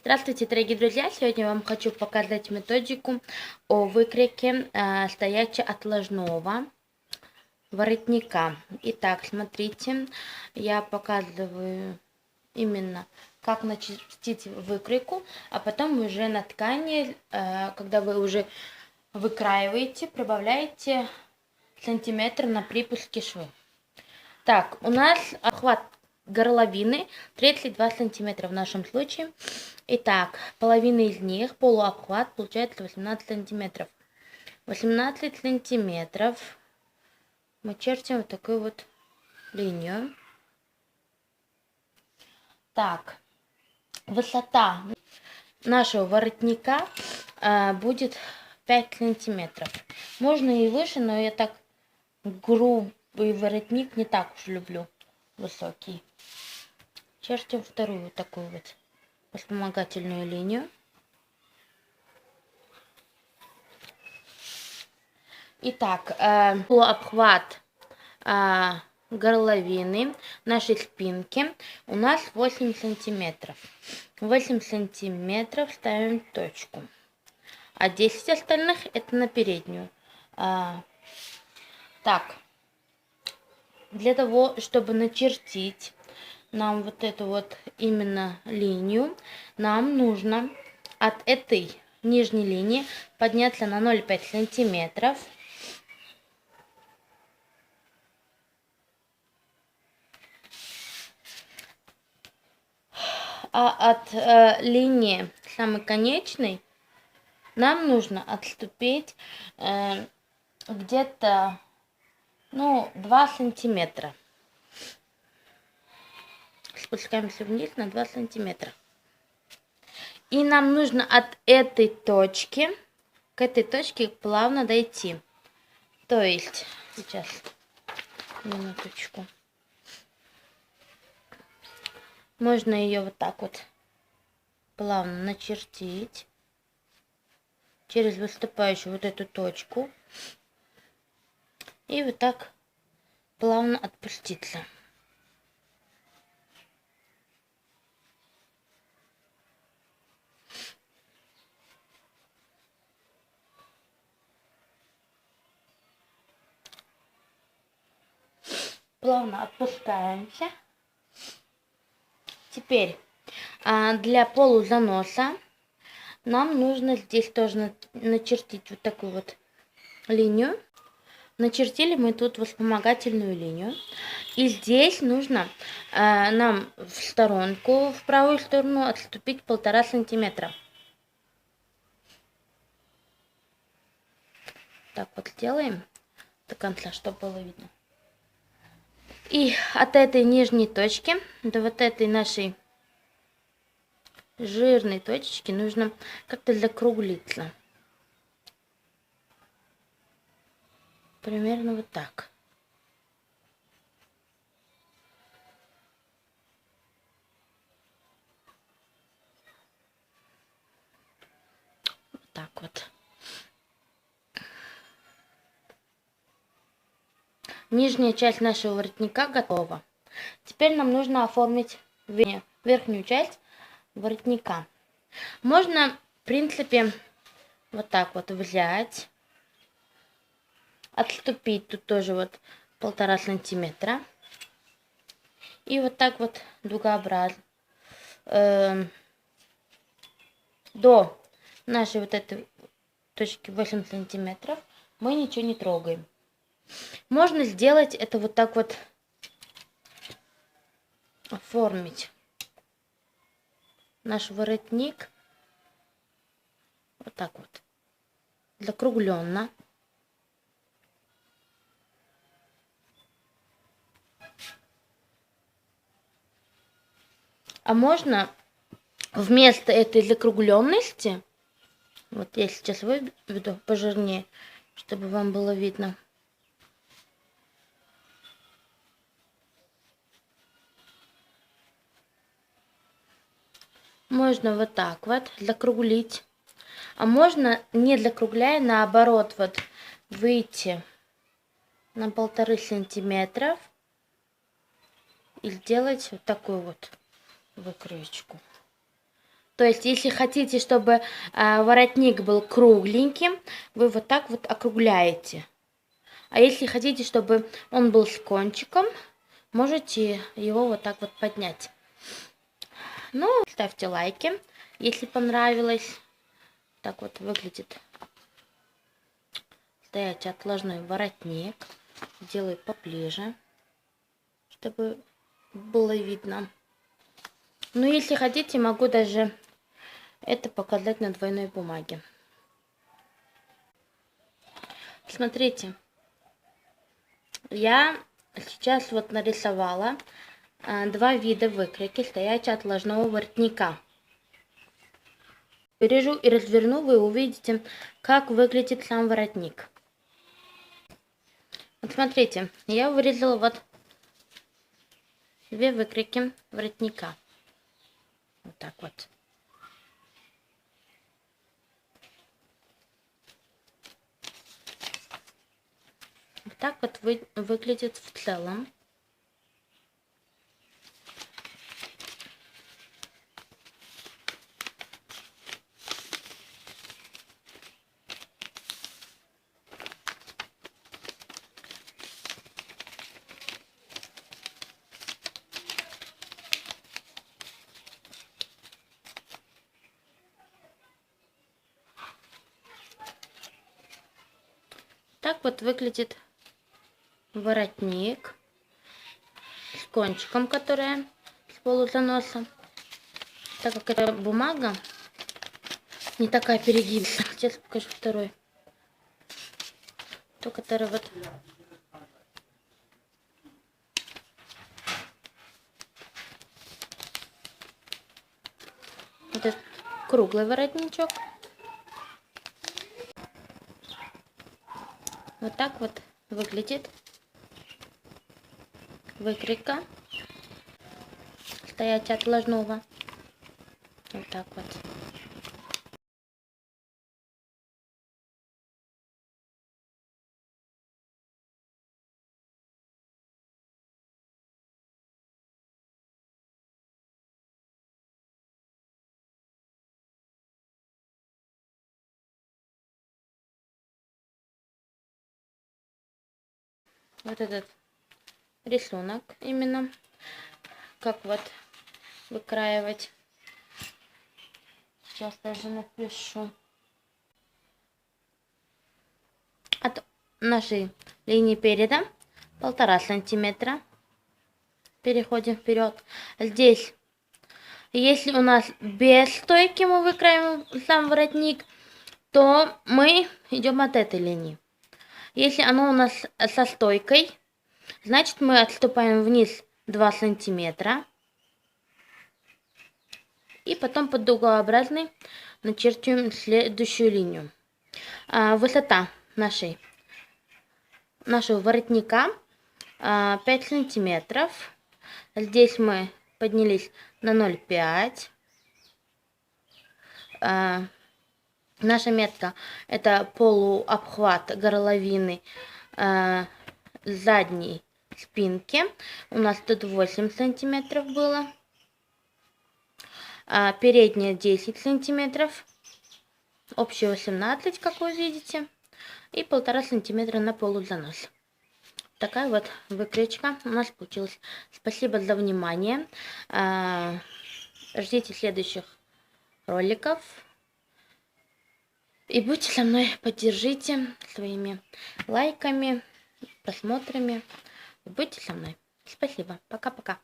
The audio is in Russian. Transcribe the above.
Здравствуйте, дорогие друзья! Сегодня я вам хочу показать методику о выкройке стояче-отложного воротника. Итак, смотрите, я показываю именно как начертить выкройку, а потом уже на ткани, когда вы уже выкраиваете, прибавляете сантиметр на припуске швы. Так, у нас охват горловины 32 сантиметра в нашем случае. Итак, половина из них, полуобхват, получается 18 сантиметров. 18 сантиметров мы чертим вот такую вот линию. Так, высота нашего воротника будет 5 сантиметров. Можно и выше, но я так грубый воротник не так уж люблю высокий. Чертим вторую такую вот вспомогательную линию. Итак, полуобхват горловины нашей спинки у нас 8 сантиметров. 8 сантиметров ставим точку. А 10 остальных это на переднюю. Так, для того, чтобы начертить нам вот эту вот именно линию, нам нужно от этой нижней линии подняться на 0,5 сантиметров. А от линии самой конечной нам нужно отступить где-то 2 сантиметра. Спускаемся вниз на 2 сантиметра. И нам нужно от этой точки к этой точке плавно дойти. То есть, сейчас, минуточку. Можно ее вот так вот плавно начертить через выступающую вот эту точку. И вот так плавно отпуститься. Плавно отпускаемся. Теперь для полузаноса нам нужно здесь тоже начертить вот такую вот линию. Начертили мы тут вспомогательную линию. И здесь нужно нам в сторонку, в правую сторону отступить 1,5 сантиметра. Так вот сделаем до конца, чтобы было видно. И от этой нижней точки до вот этой нашей жирной точечки нужно как-то закруглиться. Примерно вот так. Вот так вот. Нижняя часть нашего воротника готова. Теперь нам нужно оформить верхнюю часть воротника. Можно, в принципе, вот так вот взять, отступить тут тоже вот 1,5 сантиметра. И вот так вот дугообразно до нашей вот этой точки 8 сантиметров мы ничего не трогаем. Можно сделать это вот так вот, оформить наш воротник вот так вот, закругленно. А можно вместо этой закругленности, вот я сейчас выведу пожирнее, чтобы вам было видно. Можно вот так вот закруглить. А можно, не закругляя, наоборот, вот выйти на 1,5 сантиметра и сделать вот такую вот выкроечку. То есть, если хотите, чтобы воротник был кругленьким, вы вот так вот округляете. А если хотите, чтобы он был с кончиком, можете его вот так вот поднять. Ну, ставьте лайки, если понравилось. Так вот выглядит стоячий отложной воротник. Делаю поближе, чтобы было видно. Ну, если хотите, могу даже это показать на двойной бумаге. Смотрите, я сейчас вот нарисовала два вида выкройки стоячего отложного воротника. Вырежу и разверну, вы увидите, как выглядит сам воротник. Вот смотрите, я вырезала вот две выкройки воротника. Вот так вот. Вот так вот выглядит в целом. Так вот выглядит воротник с кончиком, который с полузаноса. Так как эта бумага не такая перегибная. Сейчас покажу второй. То, который вот этот круглый воротничок. Вот так вот выглядит выкройка стоячего отложного. Вот так вот. Вот этот рисунок именно, как вот выкраивать. Сейчас даже напишу. От нашей линии переда 1,5 сантиметра. Переходим вперед. Здесь, если у нас без стойки мы выкраиваем сам воротник, то мы идем от этой линии. Если оно у нас со стойкой, значит мы отступаем вниз 2 сантиметра. И потом под дугообразной начертим следующую линию. Высота нашего воротника 5 сантиметров. Здесь мы поднялись на 0,5. Наша метка — это полуобхват горловины задней спинки. У нас тут 8 сантиметров было. Передняя 10 сантиметров. Общая 18, как вы видите. И 1,5 сантиметра на полузанос. Такая вот выкройка у нас получилась. Спасибо за внимание. Ждите следующих роликов. И будьте со мной, поддержите своими лайками, просмотрами. Будьте со мной. Спасибо. Пока-пока.